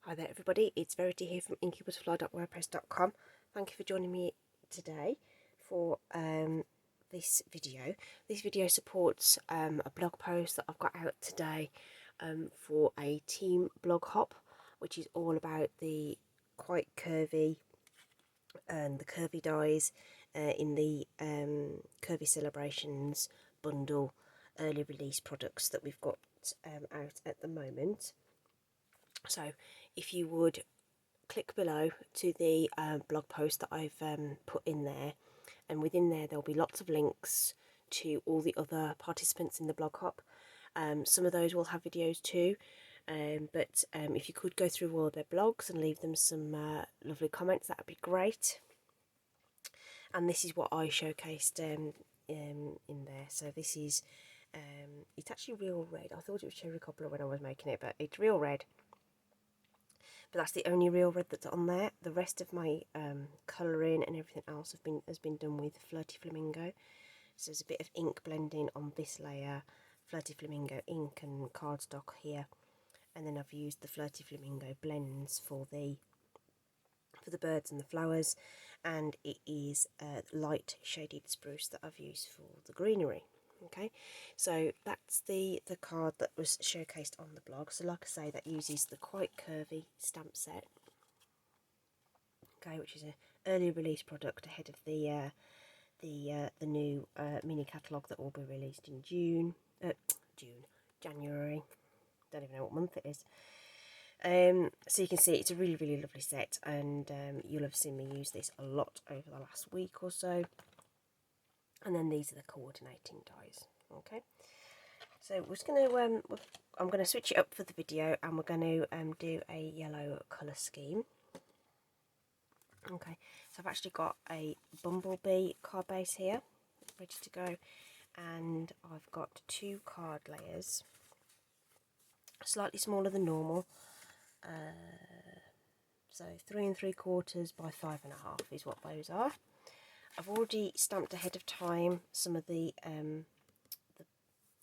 Hi there everybody, it's Verity here from inkybutterfly.wordpress.com. Thank you for joining me today for this video. This video supports a blog post that I've got out today for a team blog hop, which is all about the quite curvy and the curvy dies in the Curvy Celebrations bundle early release products that we've got out at the moment. So if you would click below to the blog post that I've put in there, and within there there'll be lots of links to all the other participants in the blog hop. Some of those will have videos too, but if you could go through all their blogs and leave them some lovely comments, that would be great. And this is what I showcased in there. So this is it's actually real red. I thought it was cherry cobbler when I was making it, but it's real red. But that's the only real red that's on there. The rest of my colouring and everything else has been done with Flirty Flamingo. So there's a bit of ink blending on this layer, Flirty Flamingo ink and cardstock here, and then I've used the Flirty Flamingo blends for the birds and the flowers, and it is light shaded spruce that I've used for the greenery. Okay, so that's the card that was showcased on the blog. So like I say, that uses the quite curvy stamp set, okay, which is an early release product ahead of the new mini catalogue that will be released in January. Don't even know what month it is. So you can see it's a really lovely set, and you'll have seen me use this a lot over the last week or so. And then these are the coordinating dies. Okay, so we're just going to I'm going to switch it up for the video, and we're going to do a yellow colour scheme. Okay, so I've actually got a bumblebee card base here ready to go, and I've got two card layers, slightly smaller than normal. So 3 3/4 by 5.5 is what those are. I've already stamped ahead of time some of the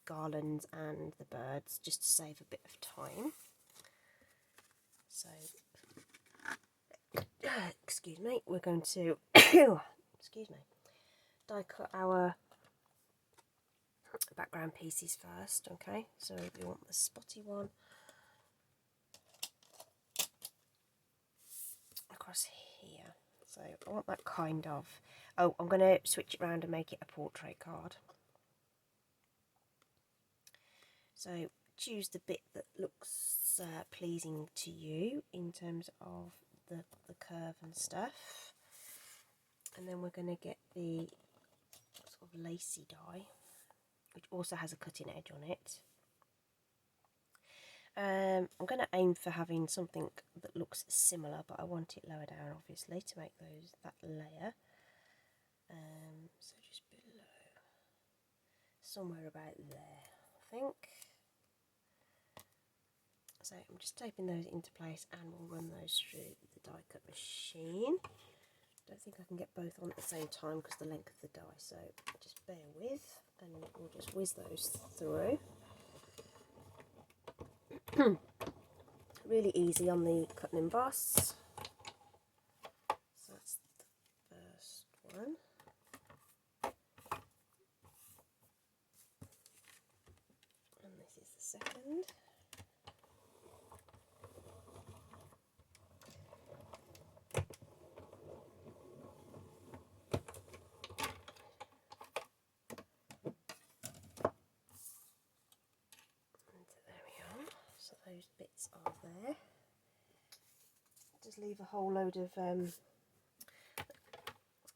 garlands and the birds, just to save a bit of time. So excuse me, we're going to excuse me, die cut our background pieces first. Okay, so we want the spotty one across here. So I want that kind of, oh, I'm going to switch it around and make it a portrait card. So choose the bit that looks pleasing to you in terms of the curve and stuff, and then we're going to get the sort of lacy die, which also has a cutting edge on it. I'm going to aim for having something that looks similar, but I want it lower down obviously to make that layer. So just below, somewhere about there, I think. So I'm just taping those into place, and we'll run those through the die cut machine. Don't think I can get both on at the same time because the length of the die, so just bear with, and we'll just whiz those through. Really easy on the cut and emboss. So that's the first one. And this is the second. So those bits are there. Just leave a whole load of,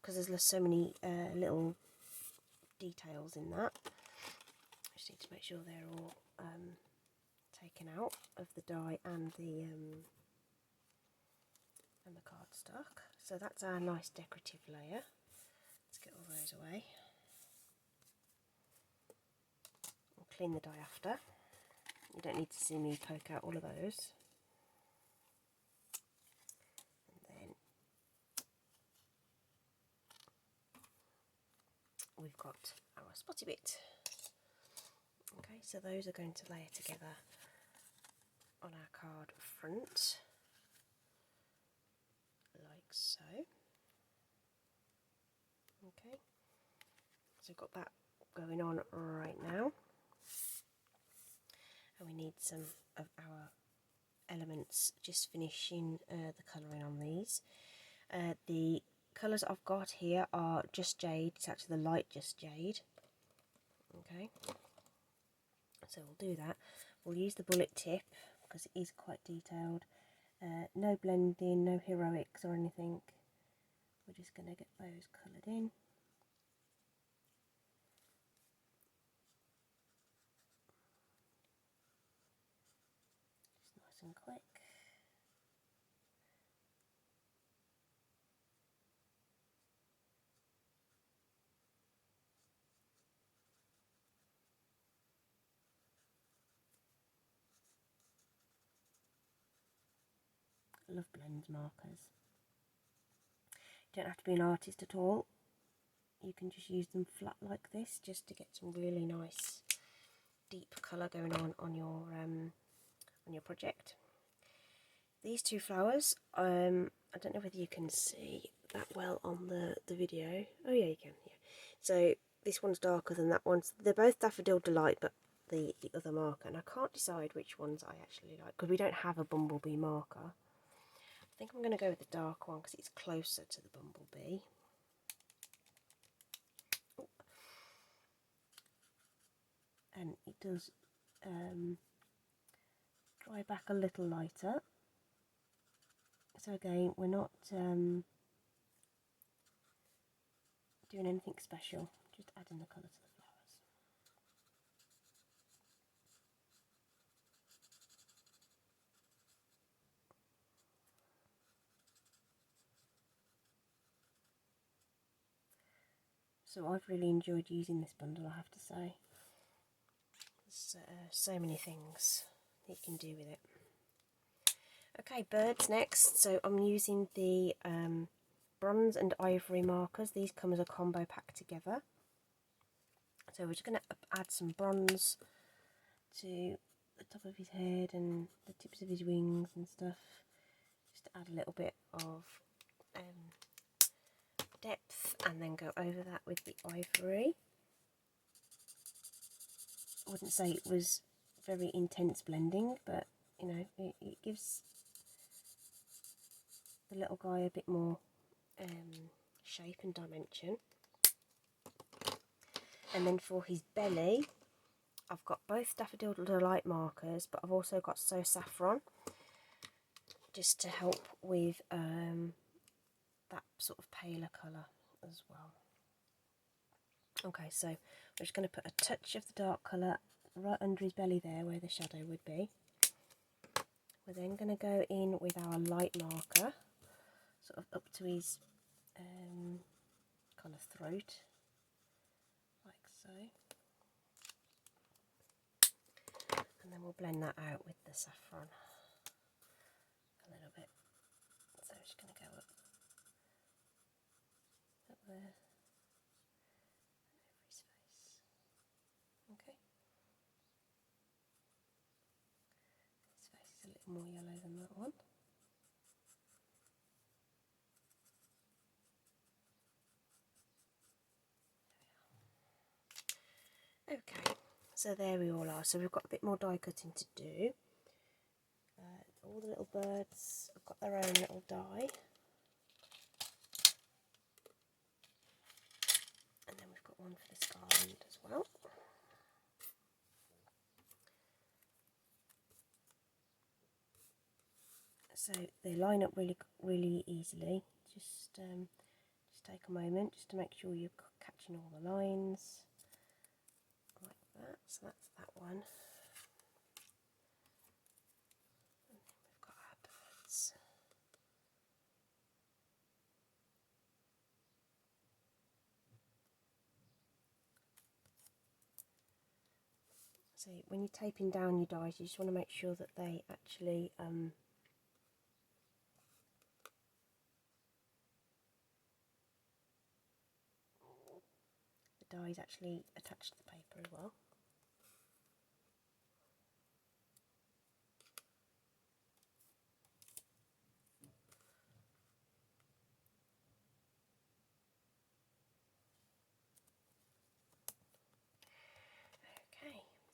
because there's so many little details in that. I just need to make sure they're all taken out of the die and the cardstock. So that's our nice decorative layer. Let's get all those away. I'll clean the die after. You don't need to see me poke out all of those. And then we've got our spotty bit. Okay, so those are going to layer together on our card front. so. Okay, so we've got that going on right now, and we need some of our elements just finishing the colouring on these. The colours I've got here are Just Jade. It's actually the light Just Jade. Okay, so we'll do that. We'll use the bullet tip because it is quite detailed. No blending, no heroics or anything. We're just going to get those coloured in. Just nice and quick. I love blends markers. You don't have to be an artist at all. You can just use them flat like this just to get some really nice deep colour going on your project. These two flowers, I don't know whether you can see that well on the video. Oh yeah, you can. Yeah. So this one's darker than that one. They're both Daffodil Delight, but the other marker, and I can't decide which ones I actually like because we don't have a bumblebee marker. I think I'm going to go with the dark one because it's closer to the bumblebee. And it does dry back a little lighter. So again, we're not doing anything special, just adding the colour to the flowers. So I've really enjoyed using this bundle, I have to say. There's so many things that you can do with it. Okay, birds next. So I'm using the bronze and ivory markers. These come as a combo pack together. So we're just going to add some bronze to the top of his head and the tips of his wings and stuff. Just to add a little bit of depth, and then go over that with the ivory. I wouldn't say it was very intense blending, but you know, it gives the little guy a bit more shape and dimension. And then for his belly, I've got both Daffodil Delight markers, but I've also got So Saffron, just to help with that sort of paler colour as well. Okay, so we're just going to put a touch of the dark colour right under his belly there, where the shadow would be. We're then going to go in with our light marker, sort of up to his kind of throat, like so. And then we'll blend that out with the saffron a little bit. So I'm just going to go up there, over his face. Okay. His face is a little more yellow than that one. Okay, so there we all are. So we've got a bit more die cutting to do. All the little birds have got their own little die. And then we've got one for this garland as well. So they line up really easily. Just take a moment just to make sure you're catching all the lines like that. So that's that one. And then we've got our birds. So when you're taping down your dies, you just want to make sure that they actually the die is actually attached to the paper as well.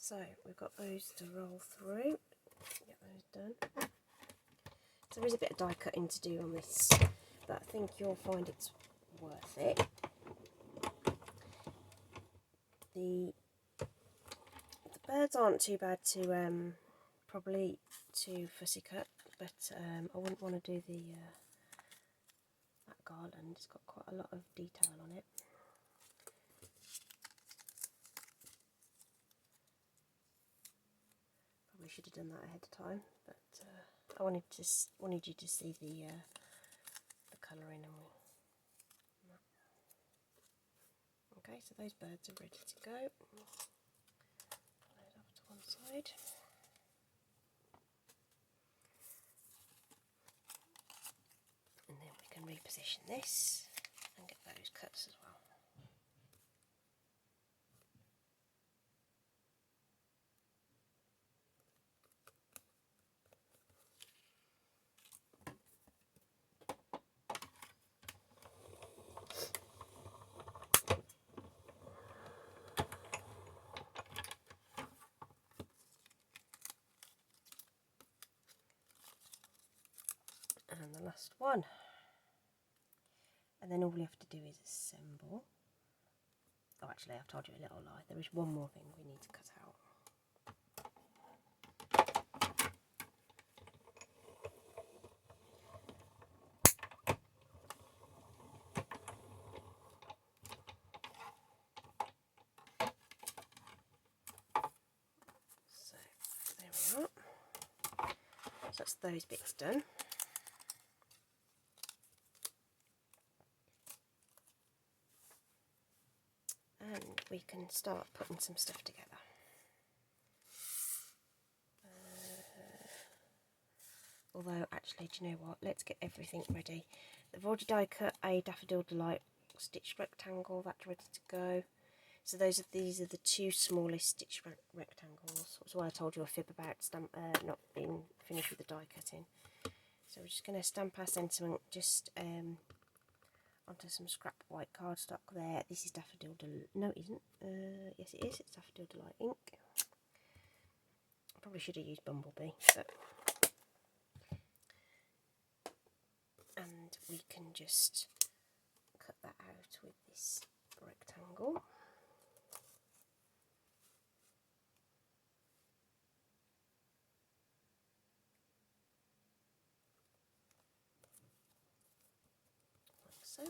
So we've got those to roll through, get those done. So there is a bit of die cutting to do on this, but I think you'll find it's worth it. The birds aren't too bad to probably to fussy cut, but I wouldn't want to do the that garland. It's got quite a lot of detail on it. Probably should have done that ahead of time, but I wanted you to see the colouring and all. Okay, so those birds are ready to go. Pull those off to one side. And then we can reposition this and get those cuts as well. And the last one, and then all we have to do is assemble. Oh, actually, I've told you a little lie. There is one more thing we need to cut out. So there we are. So that's those bits done. And we can start putting some stuff together. Although, actually, do you know what? Let's get everything ready. I've already die cut a Daffodil Delight stitched rectangle. That's ready to go. So these are the two smallest stitched rectangles. That's why I told you a fib about not being finished with the die cutting. So we're just going to stamp our sentiment just onto some scrap white cardstock there. This is Daffodil Delight. No, it isn't. Yes, it is. It's Daffodil Delight ink. I probably should have used Bumblebee, but. And we can just cut that out with this rectangle. Like so.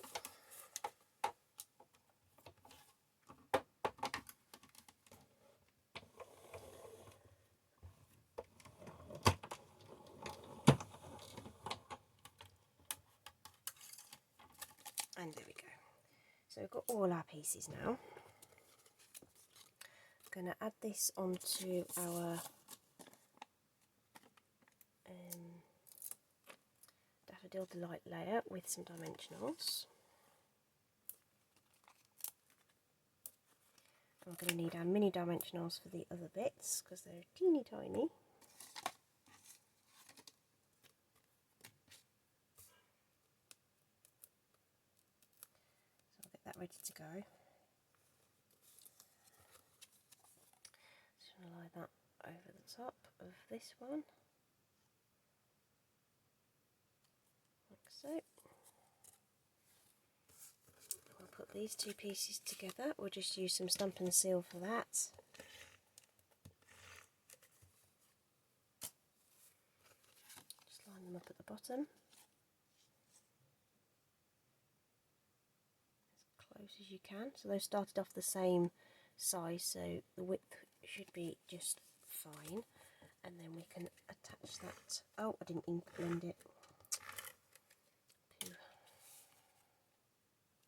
And there we go. So we've got all our pieces now. I'm going to add this onto our Daffodil Delight layer with some dimensionals. We're going to need our mini dimensionals for the other bits because they're teeny tiny. So I'll get that ready to go. Just going to lie that over the top of this one. Like so. We'll put these two pieces together. We'll just use some Stampin' Seal for that. Just line them up at the bottom. As close as you can. So they've started off the same size, so the width should be just fine. And then we can attach that. Oh, I didn't ink blend it.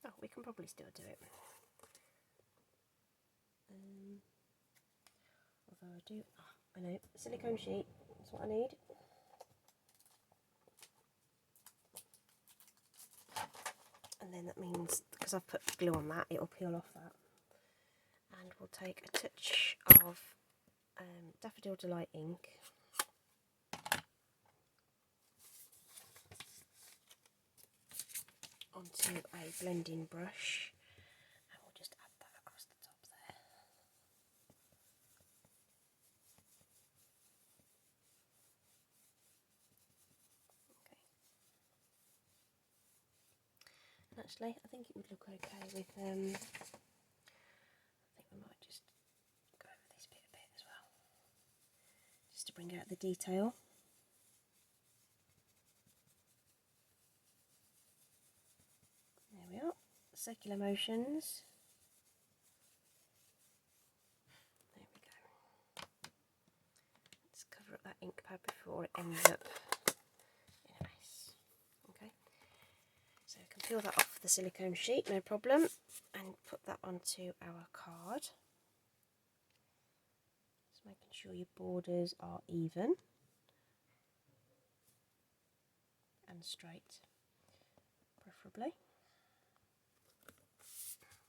Oh, we can probably still do it. Although I do, I know, silicone sheet, that's what I need. And then that means, because I've put glue on that, it'll peel off that. And we'll take a touch of Daffodil Delight ink. Onto a blending brush, and we'll just add that across the top there. Actually, I think it would look okay with, I think we might just go over this bit a bit as well, just to bring out the detail. There we are, circular motions. There we go. Let's cover up that ink pad before it ends up in a mess. Okay, so we can peel that off the silicone sheet, no problem, and put that onto our card. Just making sure your borders are even and straight, preferably.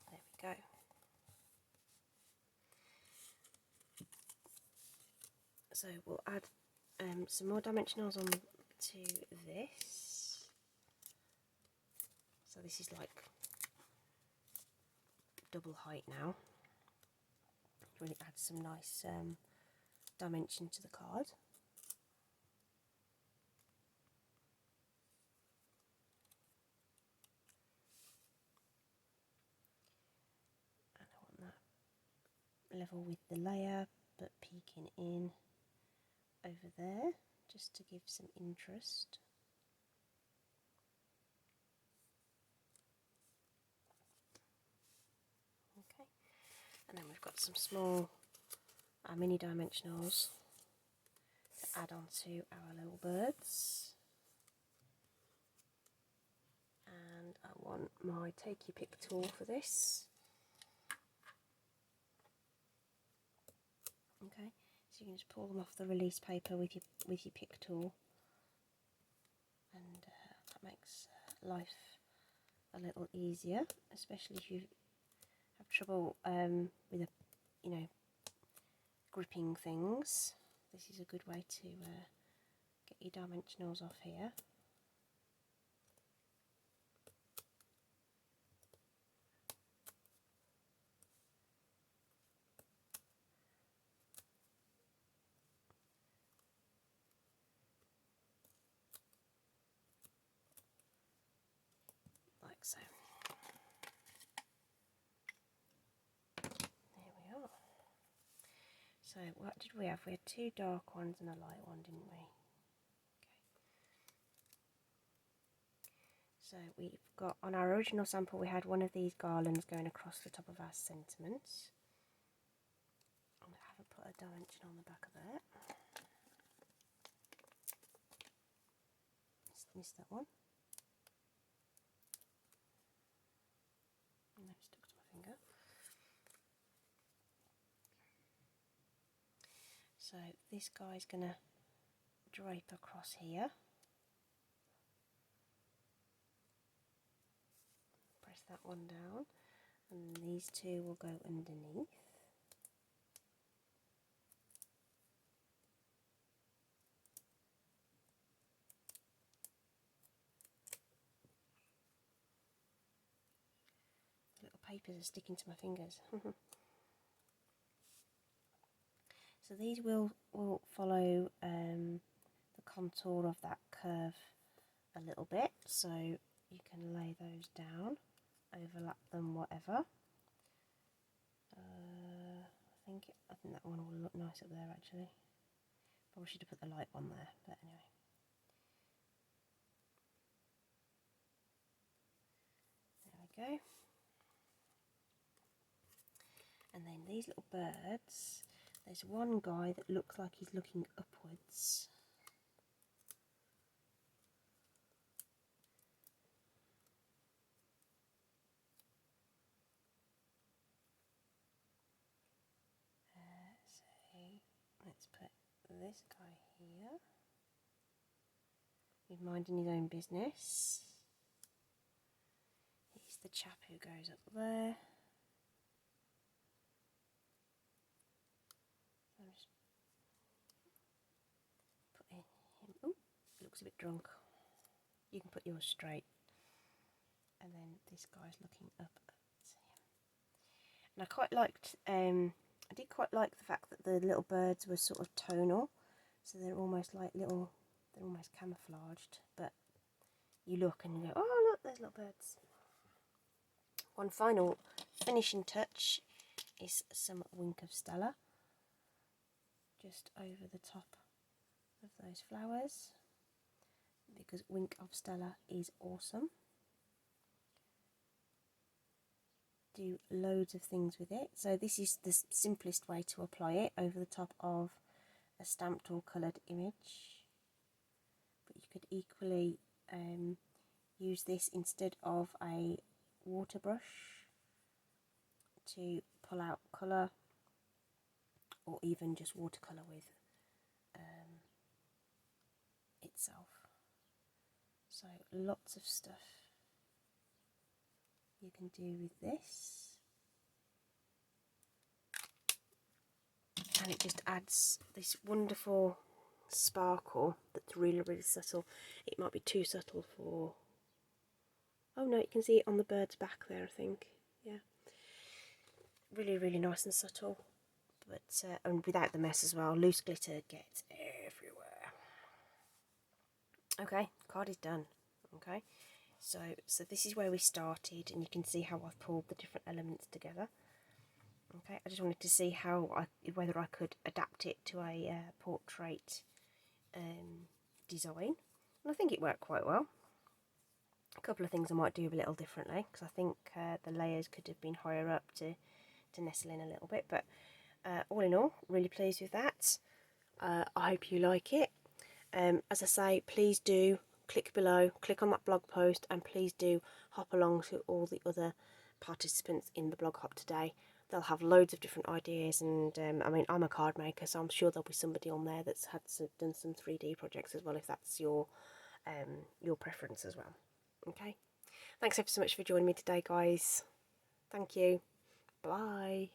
There we go. So we'll add some more dimensionals on to this. So this is like double height now. Really add some nice dimension to the card. And I want that level with the layer, but peeking in over there, just to give some interest. Okay, and then we've got some small mini dimensionals to add onto our little birds. And I want my take your pick tool for this. Okay, so you can just pull them off the release paper with your pick tool, and that makes life a little easier, especially if you have trouble with gripping things. This is a good way to get your dimensionals off here. Like so. There we are. So what did we have? We had two dark ones and a light one, didn't we? So we've got, on our original sample, we had one of these garlands going across the top of our sentiments. I haven't put a dimension on the back of it. Missed that one. And then stuck to my finger. So this guy's going to drape across here. Press that one down, and these two will go underneath. The little papers are sticking to my fingers. So these will follow the contour of that curve a little bit, so you can lay those down, overlap them, whatever. I think that one will look nice up there actually. Probably should have put the light one there, but anyway. There we go. And then these little birds, there's one guy that looks like he's looking upwards. Let's put this guy here. He's minding his own business. He's the chap who goes up there. So I'm just putting him. Oh, looks a bit drunk. You can put yours straight. And then this guy's looking up at him. And I quite liked. I did quite like the fact that the little birds were sort of tonal, so they're almost like little. They're almost camouflaged, but you look and you go, oh look, there's little birds. One final finishing touch is some Wink of Stella just over the top of those flowers, because Wink of Stella is awesome. Do loads of things with it. So this is the simplest way to apply it, over the top of a stamped or coloured image. But you could equally use this instead of a water brush to pull out colour, or even just watercolour with itself. So lots of stuff you can do with this, and it just adds this wonderful sparkle that's really, really subtle. It might be too subtle for, oh no, you can see it on the bird's back there, I think. Yeah, really, really nice and subtle, but and without the mess as well. Loose glitter gets everywhere. Okay, card is done. Okay, so this is where we started, and you can see how I've pulled the different elements together. Okay, I just wanted to see whether I could adapt it to a portrait design, and I think it worked quite well. A couple of things I might do a little differently, because I think the layers could have been higher up to nestle in a little bit, but all in all, really pleased with that. I hope you like it. As I say, please do click below, click on that blog post, and please do hop along to all the other participants in the blog hop today. They'll have loads of different ideas, and I mean, I'm a card maker, so I'm sure there'll be somebody on there that's done some 3D projects as well, if that's your preference as well. Okay, thanks ever so much for joining me today, guys. Thank you. Bye.